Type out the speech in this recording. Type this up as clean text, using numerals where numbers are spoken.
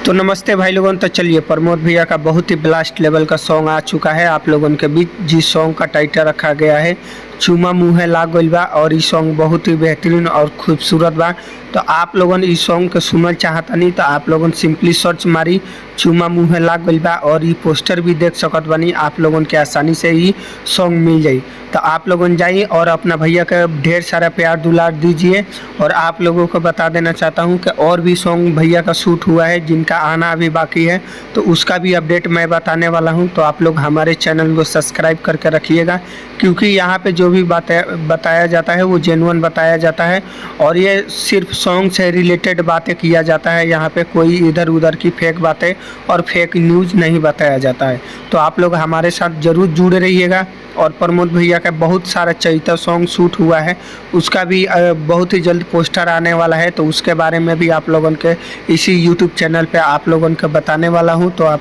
तो नमस्ते भाई लोगों। तो चलिए प्रमोद भैया का बहुत ही ब्लास्ट लेवल का सॉन्ग आ चुका है आप लोगों के बीच, जिस सॉन्ग का टाइटल रखा गया है चुमा मुँहे लाग गइल बा। और ये सॉन्ग बहुत ही बेहतरीन और खूबसूरत बा। तो आप लोगों इस सॉन्ग के सुनल चाहतनी तो आप लोगों सिंपली सर्च मारी चुमा मुँहे लाग गइल बा, और ये पोस्टर भी देख सकत बनी आप लोगों के आसानी से ही सॉन्ग मिल जाई। तो आप लोगों जाइए और अपना भैया का ढेर सारा प्यार दुलार दीजिए। और आप लोगों को बता देना चाहता हूं कि और भी सॉन्ग भैया का शूट हुआ है जिनका आना अभी बाकी है, तो उसका भी अपडेट मैं बताने वाला हूं। तो आप लोग हमारे चैनल को सब्सक्राइब करके रखिएगा, क्योंकि यहाँ पे जो भी बताया जाता है वो जेन्युइन बताया जाता है, और ये सिर्फ सॉन्ग से रिलेटेड बातें किया जाता है। यहाँ पे कोई इधर उधर की फेक बातें और फेक न्यूज़ नहीं बताया जाता है। तो आप लोग हमारे साथ ज़रूर जुड़े रहिएगा। और प्रमोद भैया का बहुत सारा चैता सॉन्ग शूट हुआ है, उसका भी बहुत ही जल्द पोस्टर आने वाला है। तो उसके बारे में भी आप लोगों के इसी यूट्यूब चैनल पे आप लोगों को बताने वाला हूँ। तो आप